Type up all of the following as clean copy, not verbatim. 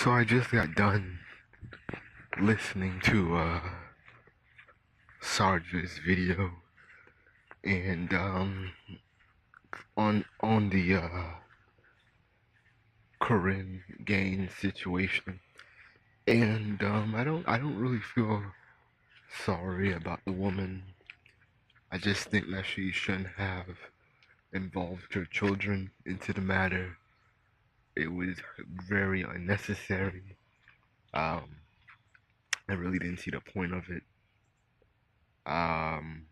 So I just got done listening to Sarge's video and on the Korryn Gaines situation, and I don't really feel sorry about the woman. I just think that she shouldn't have involved her children into the matter. It was very unnecessary. Um, I really didn't see the point of it. Um,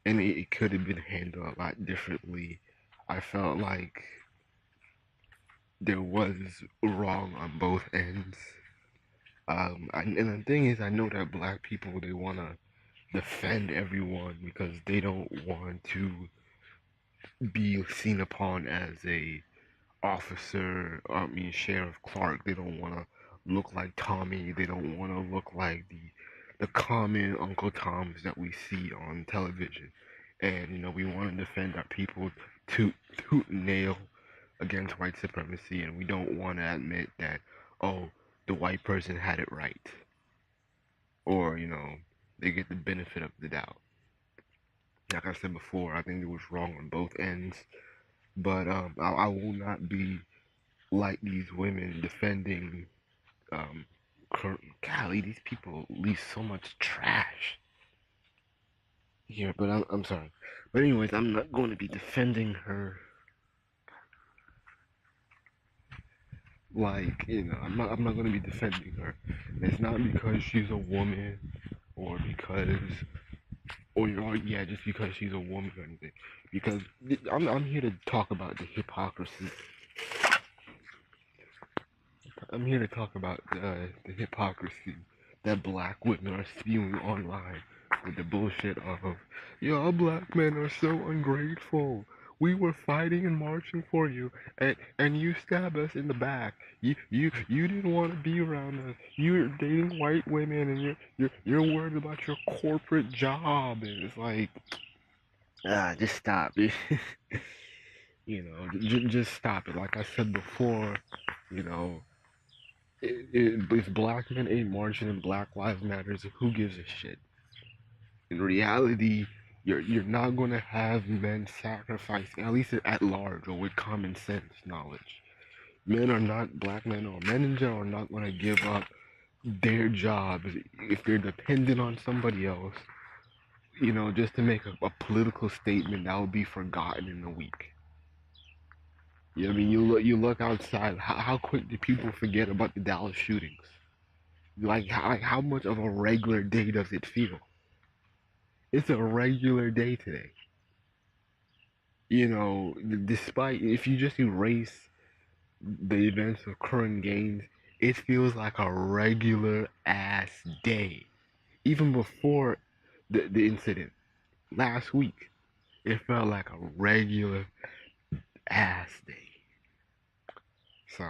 and it could have been handled a lot differently. I felt like there was wrong on both ends. And the thing is, I know that black people, they want to defend everyone because they don't want to be seen upon as a officer. I mean, Sheriff Clark. They don't want to look like Tommy. They don't want to look like the common Uncle Toms that we see on television. And we want to defend our people tooth and nail against white supremacy, and we don't want to admit that, oh, the white person had it right, or they get the benefit of the doubt. Like I said before, I think it was wrong on both ends, but I will not be like these women defending. Um, Golly, these people leave so much trash here. But I'm sorry. But anyways, I'm not going to be defending her. Like, I'm not going to be defending her. It's not because she's a woman, or yeah, just because she's a woman or anything. Because I'm here to talk about the hypocrisy. I'm here to talk about the hypocrisy that black women are spewing online with the bullshit of, y'all black men are so ungrateful. We were fighting and marching for you, and you stab us in the back. You didn't want to be around us. You're dating white women, and you're worried about your corporate job. And it's like, just stop it. Just stop it. Like I said before, you know, if black men ain't marching and Black Lives Matters, who gives a shit? In reality, you're not gonna have men sacrifice, at least at large or with common sense knowledge. Men are not Black men or men in general are not gonna give up their jobs if they're dependent on somebody else. Just to make a political statement that will be forgotten in a week. I mean, you look outside. How quick do people forget about the Dallas shootings? Like how much of a regular day does it feel? It's a regular day today. Despite if you just erase the events of current gains, it feels like a regular ass day. Even before the incident last week, it felt like a regular ass day. So,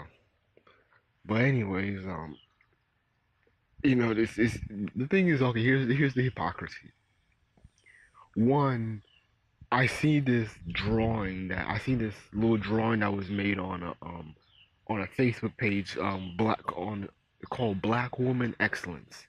but anyways, this is the thing is, okay. Here's the hypocrisy. One, I see this little drawing that was made on a Facebook page, black on called Black Woman Excellence,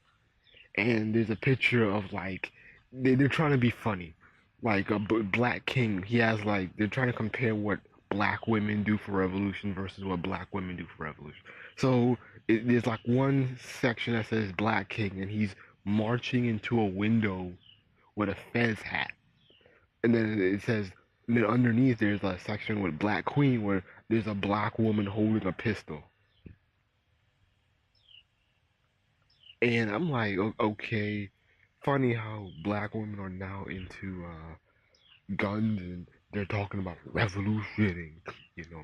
and there's a picture of like they're trying to be funny, like a black king. He has like they're trying to compare what black women do for revolution versus what black women do for revolution. So there's like one section that says Black King, and he's marching into a window with a fez hat, and then it says, and then underneath there's a section with Black Queen where there's a black woman holding a pistol. And I'm like, okay, funny how black women are now into guns, and they're talking about revolution and,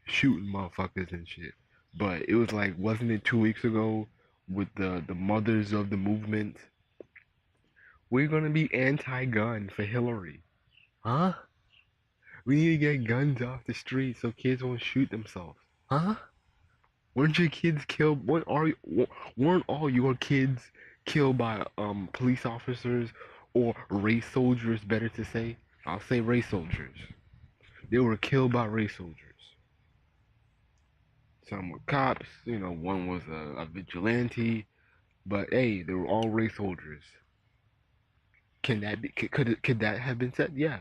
shooting motherfuckers and shit. But it was like, wasn't it 2 weeks ago with the mothers of the movement? We're gonna be anti-gun for Hillary. Huh? We need to get guns off the street so kids won't shoot themselves. Huh? Weren't your kids killed? Weren't all your kids killed by police officers or race soldiers? Better to say, I'll say race soldiers. They were killed by race soldiers. Some were cops. One was a vigilante. But hey, they were all race soldiers. Can that be? Could that have been said? Yeah.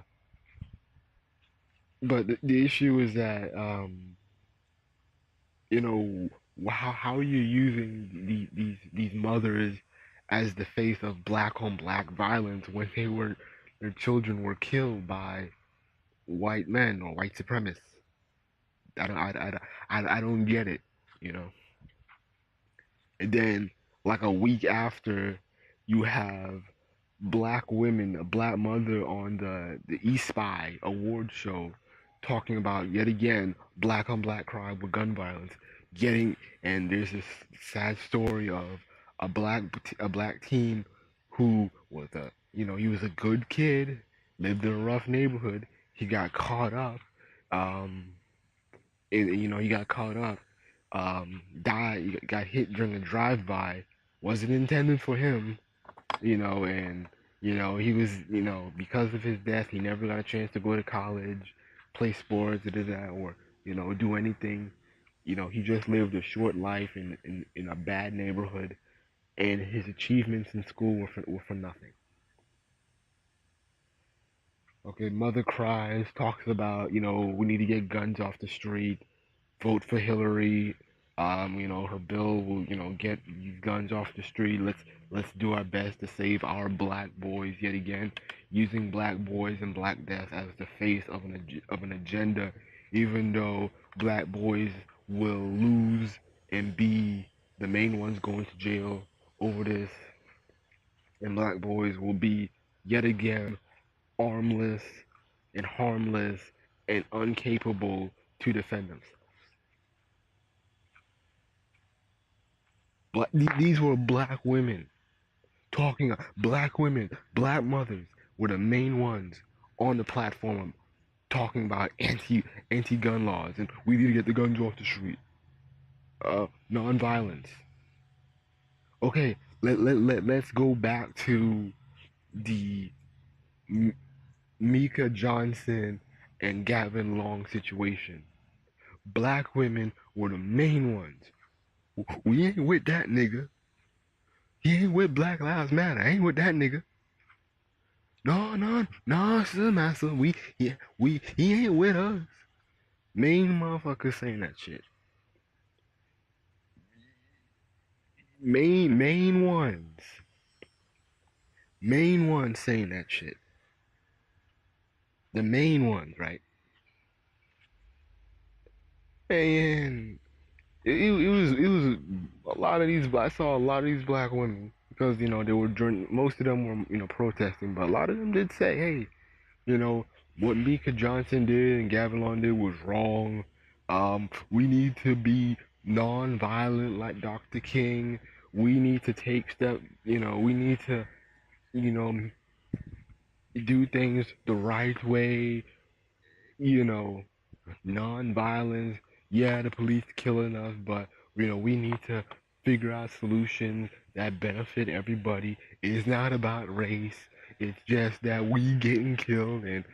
But the issue is that you know how are you using these mothers as the face of black on black violence when their children were killed by white men or white supremacists? I don't get it, you know. And then like a week after, you have black women, a black mother on the East Spy award show, talking about yet again black on black crime with gun violence. Getting and there's this sad story of a black a black teen who was he was a good kid, lived in a rough neighborhood. He got caught up, um, he got caught up, died, got hit during a drive-by. Wasn't intended for him, and he was, because of his death, he never got a chance to go to college, play sports, or that, or do anything. He just lived a short life in a bad neighborhood, and his achievements in school were for nothing. Okay, mother cries, talks about, we need to get guns off the street, vote for Hillary. Her bill will, get these guns off the street. Let's do our best to save our black boys yet again, using black boys and black death as the face of an agenda, even though black boys will lose and be the main ones going to jail over this, and black boys will be yet again armless and harmless and incapable to defend themselves. These were black women talking. Black women, black mothers were the main ones on the platform talking about anti gun laws and we need to get the guns off the street. Non-violence. Okay, let's go back to the Mika Johnson and Gavin Long situation. Black women were the main ones. We ain't with that nigga. He ain't with Black Lives Matter. I ain't with that nigga. No, no, no, sir, master. He ain't with us. Main motherfuckers saying that shit. Main ones. Main ones saying that shit. The main ones, right? And it was a lot of these. I saw a lot of these black women because they were during. Most of them were protesting, but a lot of them did say, hey, what Mika Johnson did and Gavin Long did was wrong. We need to be non-violent like Dr. King. We need to take steps. We need to you know do things the right way. You know, non-violence. Yeah, the police killing us, but we need to figure out solutions that benefit everybody. It's not about race. It's just that we getting killed, and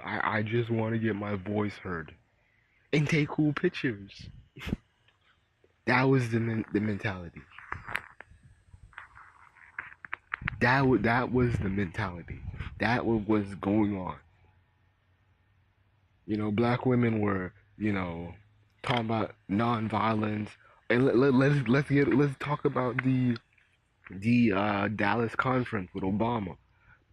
I just want to get my voice heard and take cool pictures. That was the mentality. That was the mentality. That was going on. Black women were talking about non-violence, and let's talk about the Dallas conference with Obama.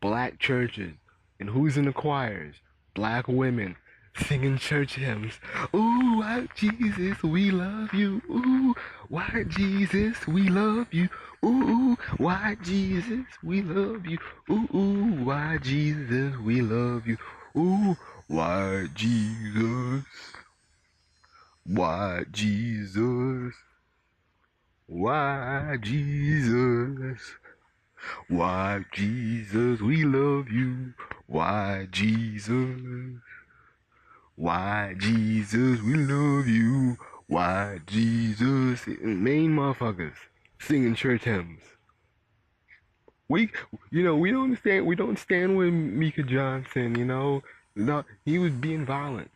Black churches, and who's in the choirs? Black women singing church hymns. Ooh, white Jesus, we love you. Ooh, white Jesus, we love you. Ooh, white Jesus, we love you. Ooh, white Jesus, we love you. Ooh, white Jesus, white Jesus, white Jesus. Why, Jesus, we love you. Why, Jesus? Why, Jesus, we love you. Why, Jesus? Main motherfuckers singing church hymns. We don't stand with Mika Johnson. No, he was being violent,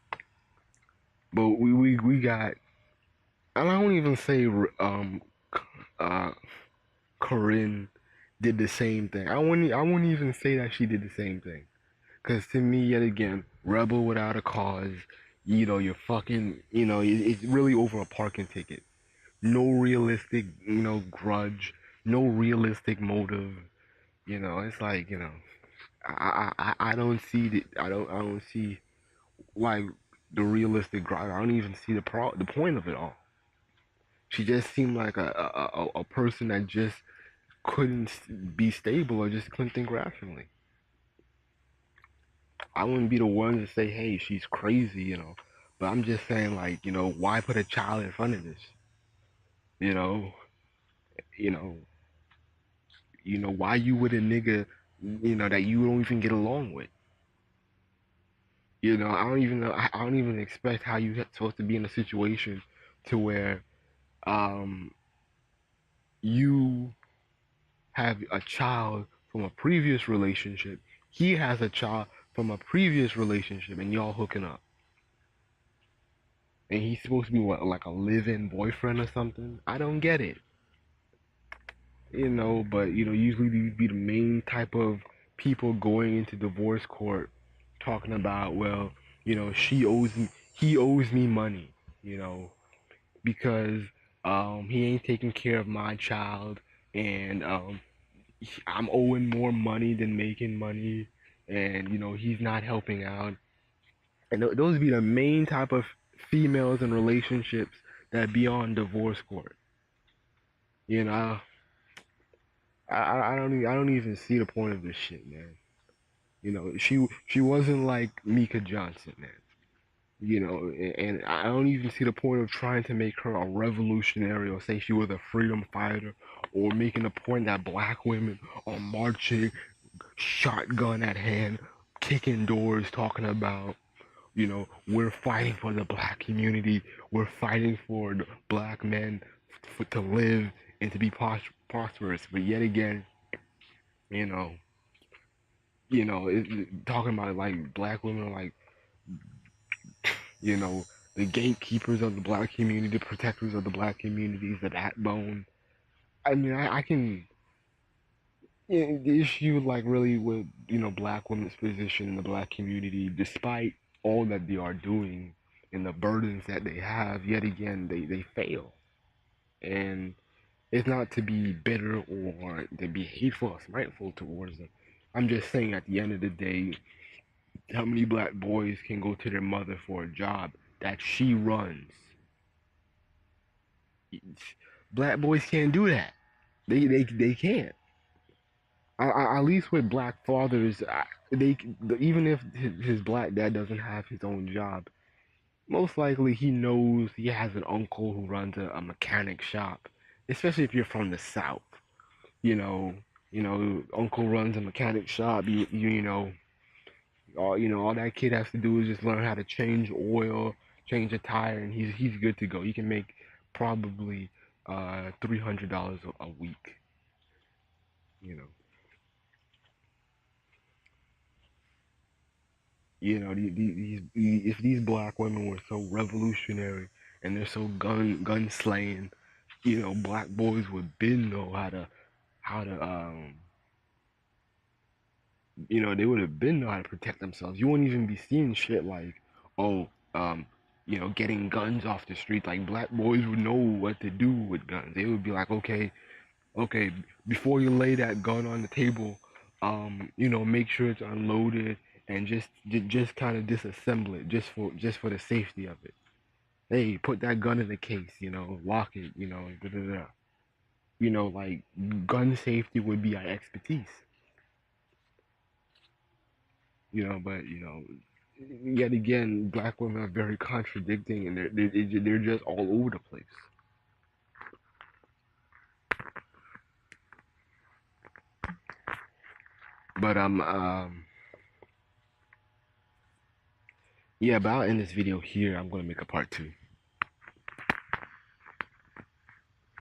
but we got and I don't even say uh Korryn did the same thing. I wouldn't even say that she did the same thing. Cause to me, yet again, rebel without a cause. You're fucking. It's really over a parking ticket. No realistic, grudge. No realistic motive. It's like I don't see I don't see like the realistic grudge. I don't even see the point of it all. She just seemed like a person that just couldn't be stable or just couldn't think rationally. I wouldn't be the one to say, hey, she's crazy. But I'm just saying, like, why put a child in front of this? You know, you know, why you with a nigga, that you don't even get along with? I don't even know. I don't even expect how you supposed to be in a situation to where um you have a child from a previous relationship. He has a child from a previous relationship, and y'all hooking up. And he's supposed to be what, like a live-in boyfriend or something? I don't get it. But usually these be the main type of people going into divorce court talking about, well, he owes me money, you know, because he ain't taking care of my child, and I'm owing more money than making money, and he's not helping out. And those be the main type of females and relationships that be on divorce court. You know, I don't even see the point of this shit, man. She wasn't like Mika Johnson, man. And I don't even see the point of trying to make her a revolutionary or say she was a freedom fighter or making the point that black women are marching, shotgun at hand, kicking doors, talking about, we're fighting for the black community. We're fighting for the black men to live and to be prosperous. But yet again, you know, talking about like black women are like, you know, the gatekeepers of the black community, the protectors of the black community, the backbone. I mean, I can. The issue, like, really with black women's position in the black community, despite all that they are doing and the burdens that they have, yet again they fail. And it's not to be bitter or to be hateful or spiteful towards them. I'm just saying, at the end of the day, how many black boys can go to their mother for a job that she runs? Black boys can't do that. They can't. At least with black fathers, they even if his black dad doesn't have his own job, most likely he knows he has an uncle who runs a mechanic shop. Especially if you're from the South, you know, uncle runs a mechanic shop. All that kid has to do is just learn how to change oil, change a tire, and he's good to go. He can make probably $300 a week. You know, if these black women were so revolutionary and they're so gun slaying, black boys would been know how to they would have been know how to protect themselves. You wouldn't even be seeing shit like, oh, getting guns off the street. Like, black boys would know what to do with guns. They would be like, okay, okay, before you lay that gun on the table, make sure it's unloaded and just kind of disassemble it just for the safety of it. Hey, put that gun in the case, lock it, da da da. Like, gun safety would be our expertise, but yet again, black women are very contradicting, and they're just all over the place. But yeah, but I'll end this video here. I'm gonna make a part 2.